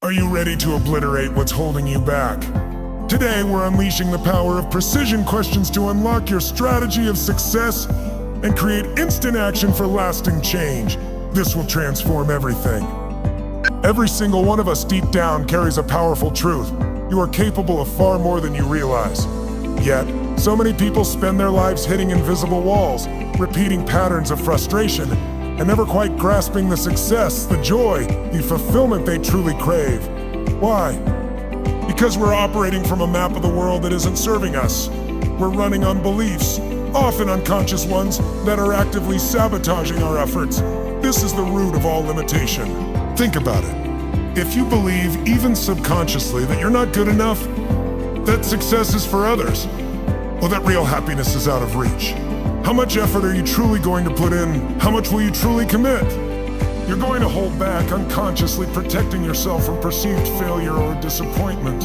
Are you ready to obliterate what's holding you back? Today, we're unleashing the power of precision questions to unlock your strategy of success and create instant action for lasting change. This will transform everything. Every single one of us deep down carries a powerful truth. You are capable of far more than you realize. Yet, so many people spend their lives hitting invisible walls, repeating patterns of frustration, and never quite grasping the success, the joy, the fulfillment they truly crave. Why? Because we're operating from a map of the world that isn't serving us. We're running on beliefs, often unconscious ones, that are actively sabotaging our efforts. This is the root of all limitation. Think about it. If you believe, even subconsciously, that you're not good enough, that success is for others, well, that real happiness is out of reach. How much effort are you truly going to put in? How much will you truly commit? You're going to hold back, unconsciously protecting yourself from perceived failure or disappointment.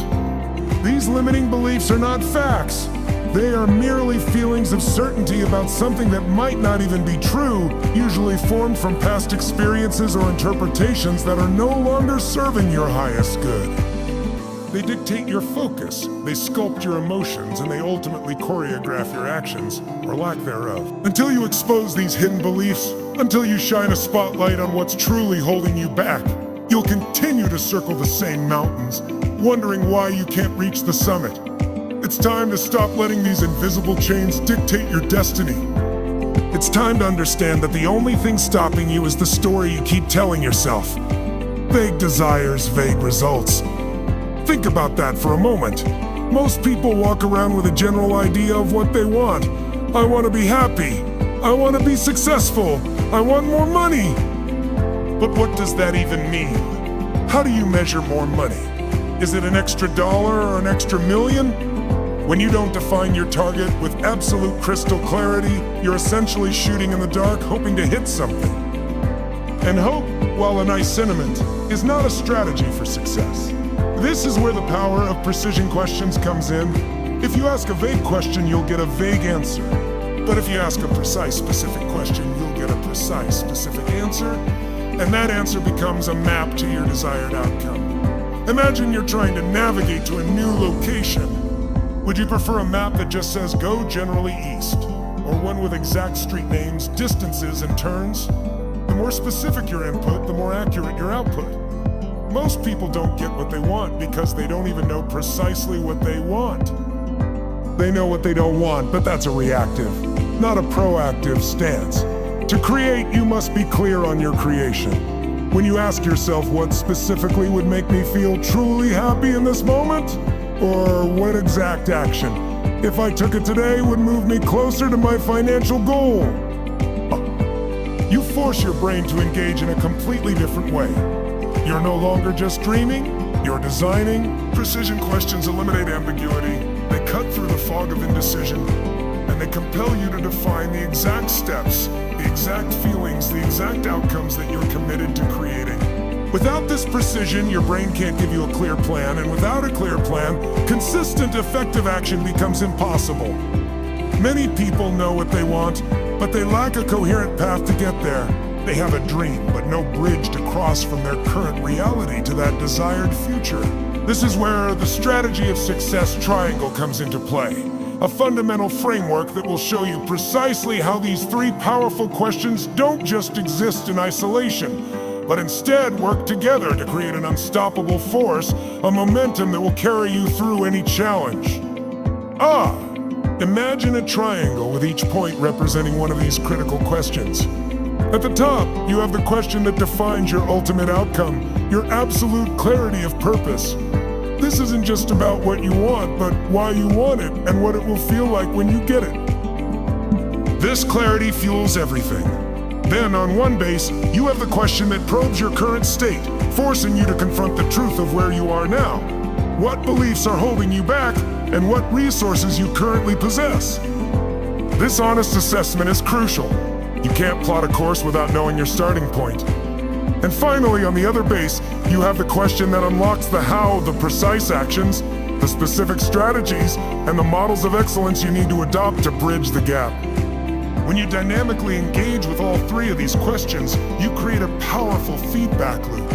These limiting beliefs are not facts. They are merely feelings of certainty about something that might not even be true, usually formed from past experiences or interpretations that are no longer serving your highest good. They dictate your focus, they sculpt your emotions, and they ultimately choreograph your actions, or lack thereof. Until you expose these hidden beliefs, until you shine a spotlight on what's truly holding you back, you'll continue to circle the same mountains, wondering why you can't reach the summit. It's time to stop letting these invisible chains dictate your destiny. It's time to understand that the only thing stopping you is the story you keep telling yourself. Vague desires, vague results. Think about that for a moment. Most people walk around with a general idea of what they want. I want to be happy. I want to be successful. I want more money. But what does that even mean? How do you measure more money? Is it an extra dollar or an extra million? When you don't define your target with absolute crystal clarity, you're essentially shooting in the dark, hoping to hit something. And hope, while a nice sentiment, is not a strategy for success. This is where the power of precision questions comes in. If you ask a vague question, you'll get a vague answer. But if you ask a precise, specific question, you'll get a precise, specific answer, and that answer becomes a map to your desired outcome. Imagine you're trying to navigate to a new location. Would you prefer a map that just says go generally east, or one with exact street names, distances, and turns? The more specific your input, the more accurate your output. Most people don't get what they want because they don't even know precisely what they want. They know what they don't want, but that's a reactive, not a proactive stance. To create, you must be clear on your creation. When you ask yourself what specifically would make me feel truly happy in this moment, or what exact action, if I took it today, would move me closer to my financial goal. You force your brain to engage in a completely different way. You're no longer just dreaming, you're designing. Precision questions eliminate ambiguity. They cut through the fog of indecision, and they compel you to define the exact steps, the exact feelings, the exact outcomes that you're committed to creating. Without this precision, your brain can't give you a clear plan, and without a clear plan, consistent, effective action becomes impossible. Many people know what they want, but they lack a coherent path to get there. They have a dream, but no bridge to cross from their current reality to that desired future. This is where the strategy of success triangle comes into play. A fundamental framework that will show you precisely how these three powerful questions don't just exist in isolation, but instead work together to create an unstoppable force, a momentum that will carry you through any challenge. Imagine a triangle with each point representing one of these critical questions. At the top, you have the question that defines your ultimate outcome, your absolute clarity of purpose. This isn't just about what you want, but why you want it and what it will feel like when you get it. This clarity fuels everything. Then, on one base, you have the question that probes your current state, forcing you to confront the truth of where you are now. What beliefs are holding you back, and what resources you currently possess? This honest assessment is crucial. You can't plot a course without knowing your starting point. And finally, on the other base, you have the question that unlocks the how, the precise actions, the specific strategies, and the models of excellence you need to adopt to bridge the gap. When you dynamically engage with all three of these questions, you create a powerful feedback loop.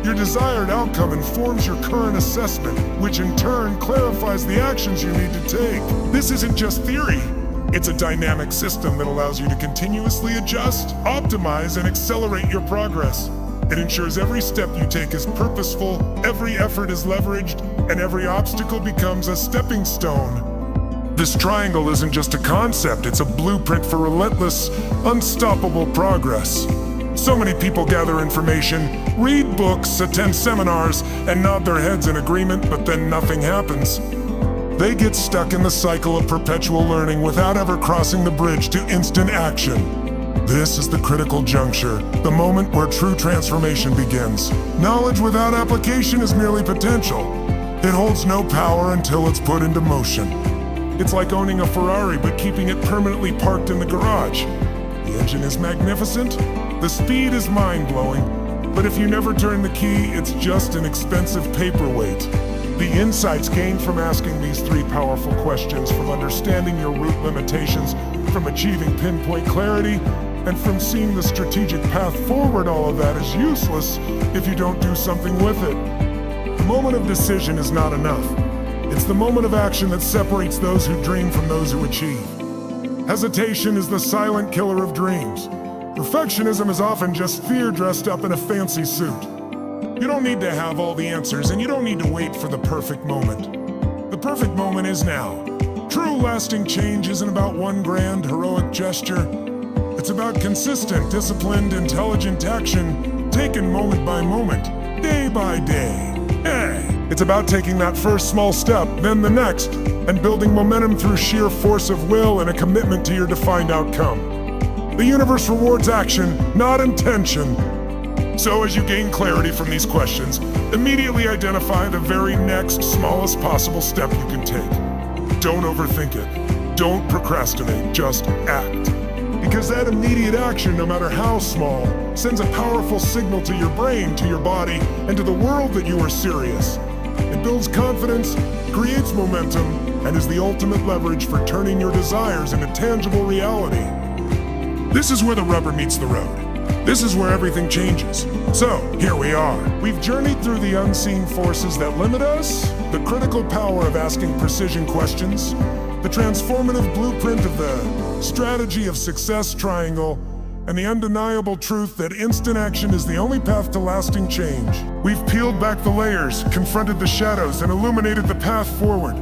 Your desired outcome informs your current assessment, which in turn clarifies the actions you need to take. This isn't just theory. It's a dynamic system that allows you to continuously adjust, optimize, and accelerate your progress. It ensures every step you take is purposeful, every effort is leveraged, and every obstacle becomes a stepping stone. This triangle isn't just a concept, it's a blueprint for relentless, unstoppable progress. So many people gather information, read books, attend seminars, and nod their heads in agreement, but then nothing happens. They get stuck in the cycle of perpetual learning without ever crossing the bridge to instant action. This is the critical juncture, the moment where true transformation begins. Knowledge without application is merely potential. It holds no power until it's put into motion. It's like owning a Ferrari but keeping it permanently parked in the garage. The engine is magnificent, the speed is mind-blowing, but if you never turn the key, it's just an expensive paperweight. The insights gained from asking these three powerful questions, from understanding your root limitations, from achieving pinpoint clarity, and from seeing the strategic path forward, all of that is useless if you don't do something with it. The moment of decision is not enough. It's the moment of action that separates those who dream from those who achieve. Hesitation is the silent killer of dreams. Perfectionism is often just fear dressed up in a fancy suit. You don't need to have all the answers, and you don't need to wait for the perfect moment. The perfect moment is now. True lasting change isn't about one grand, heroic gesture. It's about consistent, disciplined, intelligent action, taken moment by moment, day by day. Hey! It's about taking that first small step, then the next, and building momentum through sheer force of will and a commitment to your defined outcome. The universe rewards action, not intention. So as you gain clarity from these questions, immediately identify the very next smallest possible step you can take. Don't overthink it. Don't procrastinate, just act. Because that immediate action, no matter how small, sends a powerful signal to your brain, to your body, and to the world that you are serious. It builds confidence, creates momentum, and is the ultimate leverage for turning your desires into tangible reality. This is where the rubber meets the road. This is where everything changes. So, here we are. We've journeyed through the unseen forces that limit us, the critical power of asking precision questions, the transformative blueprint of the strategy of success triangle, and the undeniable truth that instant action is the only path to lasting change. We've peeled back the layers, confronted the shadows, and illuminated the path forward.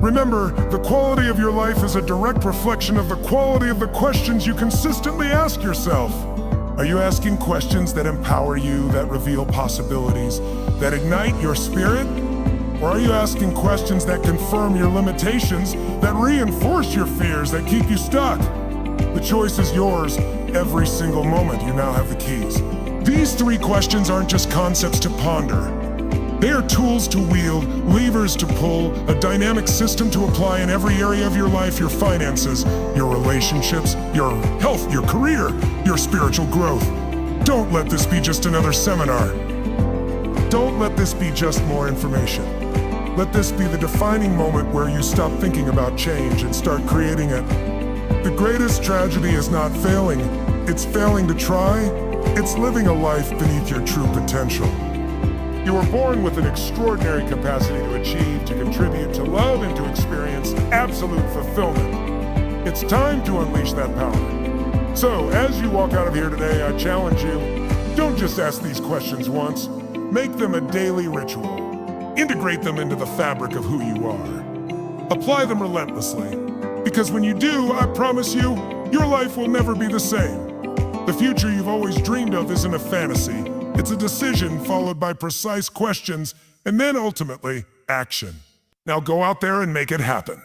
Remember, the quality of your life is a direct reflection of the quality of the questions you consistently ask yourself. Are you asking questions that empower you, that reveal possibilities, that ignite your spirit? Or are you asking questions that confirm your limitations, that reinforce your fears, that keep you stuck? The choice is yours every single moment. You now have the keys. These three questions aren't just concepts to ponder. They are tools to wield, levers to pull, a dynamic system to apply in every area of your life, your finances, your relationships, your health, your career, your spiritual growth. Don't let this be just another seminar. Don't let this be just more information. Let this be the defining moment where you stop thinking about change and start creating it. The greatest tragedy is not failing. It's failing to try. It's living a life beneath your true potential. You were born with an extraordinary capacity to achieve, to contribute, to love, and to experience absolute fulfillment. It's time to unleash that power. So, as you walk out of here today, I challenge you, don't just ask these questions once. Make them a daily ritual. Integrate them into the fabric of who you are. Apply them relentlessly. Because when you do, I promise you, your life will never be the same. The future you've always dreamed of isn't a fantasy. It's a decision followed by precise questions and then ultimately action. Now go out there and make it happen.